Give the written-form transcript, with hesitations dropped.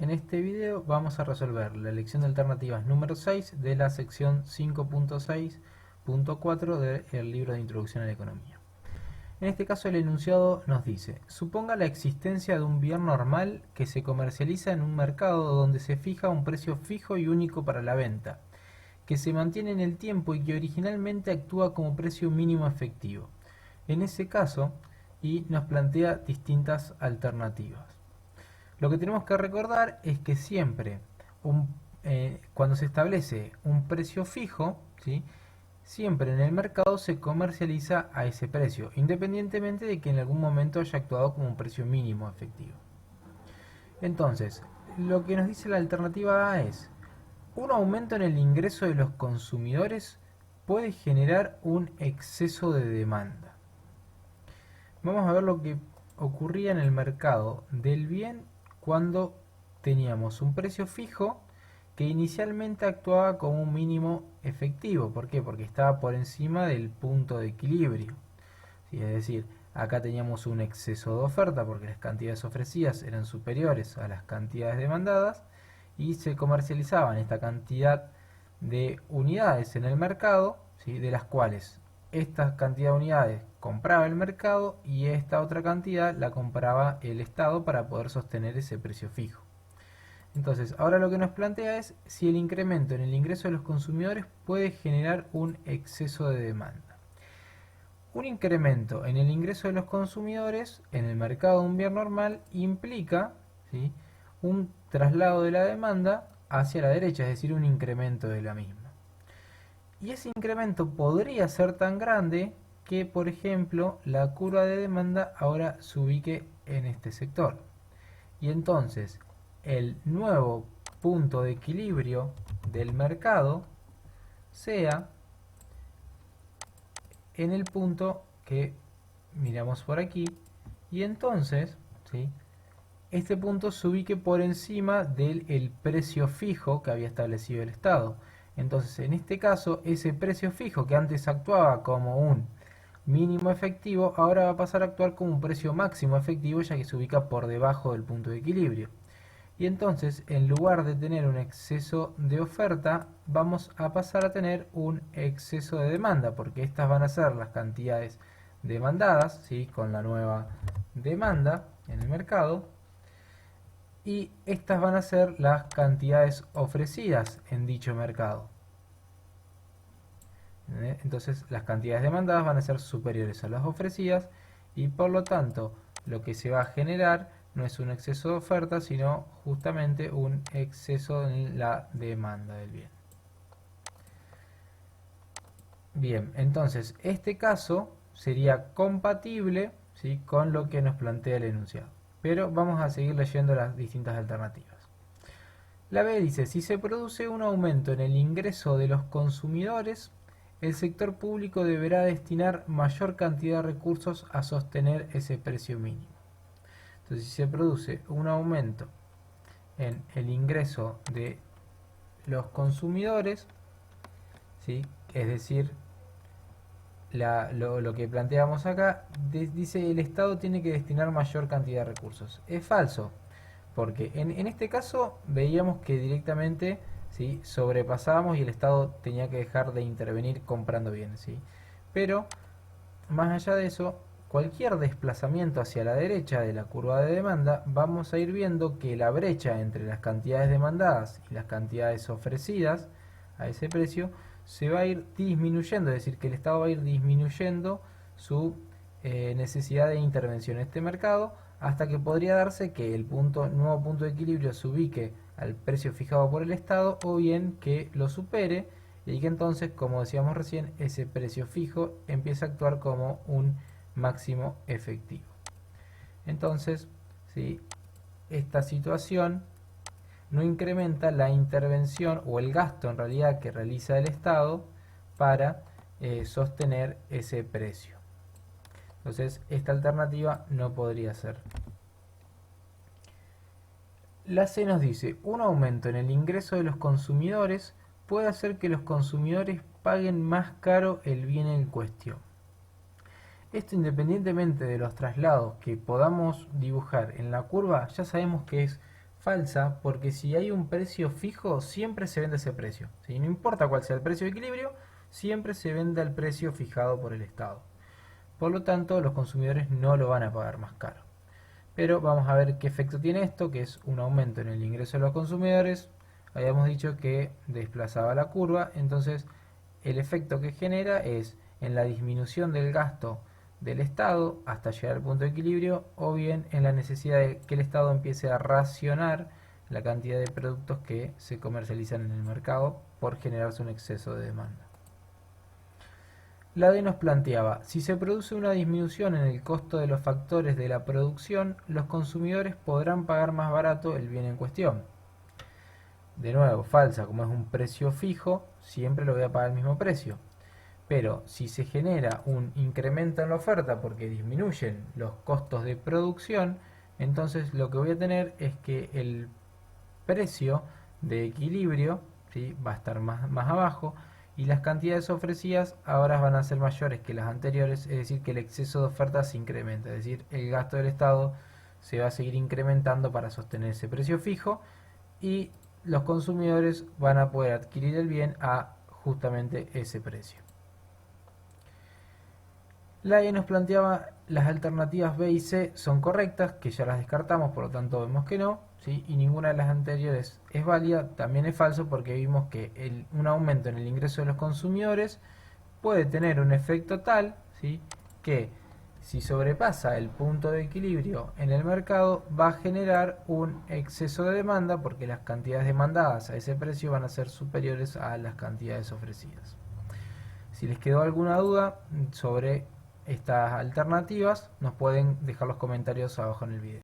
En este video vamos a resolver la lección de alternativas número 6 de la sección 5.6.4 del libro de Introducción a la Economía. En este caso el enunciado nos dice: suponga la existencia de un bien normal que se comercializa en un mercado donde se fija un precio fijo y único para la venta, que se mantiene en el tiempo y que originalmente actúa como precio mínimo efectivo. En ese caso, y nos plantea distintas alternativas. Lo que tenemos que recordar es que siempre cuando se establece un precio fijo, ¿sí?, siempre en el mercado se comercializa a ese precio, independientemente de que en algún momento haya actuado como un precio mínimo efectivo. Entonces, lo que nos dice la alternativa A es: un aumento en el ingreso de los consumidores puede generar un exceso de demanda. Vamos a ver lo que ocurría en el mercado del bien cuando teníamos un precio fijo que inicialmente actuaba como un mínimo efectivo. ¿Por qué? Porque estaba por encima del punto de equilibrio. ¿Sí? Es decir, acá teníamos un exceso de oferta porque las cantidades ofrecidas eran superiores a las cantidades demandadas y se comercializaban esta cantidad de unidades en el mercado, ¿sí?, de las cuales esta cantidad de unidades compraba el mercado y esta otra cantidad la compraba el Estado para poder sostener ese precio fijo. Entonces, ahora lo que nos plantea es si el incremento en el ingreso de los consumidores puede generar un exceso de demanda. Un incremento en el ingreso de los consumidores en el mercado de un bien normal implica, ¿sí?, un traslado de la demanda hacia la derecha, es decir, un incremento de la misma. Y ese incremento podría ser tan grande que, por ejemplo, la curva de demanda ahora se ubique en este sector. Y entonces, el nuevo punto de equilibrio del mercado sea en el punto que miramos por aquí. Y entonces, ¿sí?, este punto se ubique por encima del precio fijo que había establecido el Estado. Entonces, en este caso, ese precio fijo que antes actuaba como un mínimo efectivo, ahora va a pasar a actuar como un precio máximo efectivo, ya que se ubica por debajo del punto de equilibrio. Y entonces, en lugar de tener un exceso de oferta, vamos a pasar a tener un exceso de demanda, porque estas van a ser las cantidades demandadas, ¿sí?, con la nueva demanda en el mercado, y estas van a ser las cantidades ofrecidas en dicho mercado. Entonces las cantidades demandadas van a ser superiores a las ofrecidas y por lo tanto lo que se va a generar no es un exceso de oferta, sino justamente un exceso en la demanda del bien. Bien, entonces este caso sería compatible, ¿sí?, con lo que nos plantea el enunciado. Pero vamos a seguir leyendo las distintas alternativas. La B dice: si se produce un aumento en el ingreso de los consumidores, el sector público deberá destinar mayor cantidad de recursos a sostener ese precio mínimo. Entonces, si se produce un aumento en el ingreso de los consumidores, ¿sí?, es decir, lo que planteamos acá, dice el Estado tiene que destinar mayor cantidad de recursos. Es falso, porque en este caso veíamos que directamente, ¿sí?, sobrepasábamos y el Estado tenía que dejar de intervenir comprando bienes, ¿sí? Pero más allá de eso, cualquier desplazamiento hacia la derecha de la curva de demanda, vamos a ir viendo que la brecha entre las cantidades demandadas y las cantidades ofrecidas a ese precio se va a ir disminuyendo, es decir, que el Estado va a ir disminuyendo su necesidad de intervención en este mercado, hasta que podría darse que el nuevo punto de equilibrio se ubique al precio fijado por el Estado, o bien que lo supere, y que entonces, como decíamos recién, ese precio fijo empieza a actuar como un máximo efectivo. Entonces, ¿sí?, esta situación no incrementa la intervención o el gasto en realidad que realiza el Estado para sostener ese precio. Entonces, esta alternativa no podría ser. La C nos dice: un aumento en el ingreso de los consumidores puede hacer que los consumidores paguen más caro el bien en cuestión. Esto, independientemente de los traslados que podamos dibujar en la curva, ya sabemos que es Falsa, porque si hay un precio fijo, siempre se vende ese precio. ¿Sí? No importa cuál sea el precio de equilibrio, siempre se vende al precio fijado por el Estado. Por lo tanto, los consumidores no lo van a pagar más caro. Pero vamos a ver qué efecto tiene esto, que es un aumento en el ingreso de los consumidores. Habíamos dicho que desplazaba la curva, entonces el efecto que genera es en la disminución del gasto del Estado hasta llegar al punto de equilibrio, o bien en la necesidad de que el Estado empiece a racionar la cantidad de productos que se comercializan en el mercado por generarse un exceso de demanda. La D nos planteaba, si se produce una disminución en el costo de los factores de la producción, los consumidores podrán pagar más barato el bien en cuestión. De nuevo, falsa, como es un precio fijo, siempre lo voy a pagar al mismo precio. Pero si se genera un incremento en la oferta porque disminuyen los costos de producción, entonces lo que voy a tener es que el precio de equilibrio, ¿sí?, va a estar más abajo, y las cantidades ofrecidas ahora van a ser mayores que las anteriores, es decir, que el exceso de oferta se incrementa, es decir, el gasto del Estado se va a seguir incrementando para sostener ese precio fijo y los consumidores van a poder adquirir el bien a justamente ese precio. La E nos planteaba las alternativas B y C son correctas, que ya las descartamos, por lo tanto vemos que no, ¿sí? Y ninguna de las anteriores es válida. También es falso porque vimos que un aumento en el ingreso de los consumidores puede tener un efecto tal, ¿sí?, que si sobrepasa el punto de equilibrio en el mercado va a generar un exceso de demanda porque las cantidades demandadas a ese precio van a ser superiores a las cantidades ofrecidas. Si les quedó alguna duda sobre estas alternativas, nos pueden dejar los comentarios abajo en el video.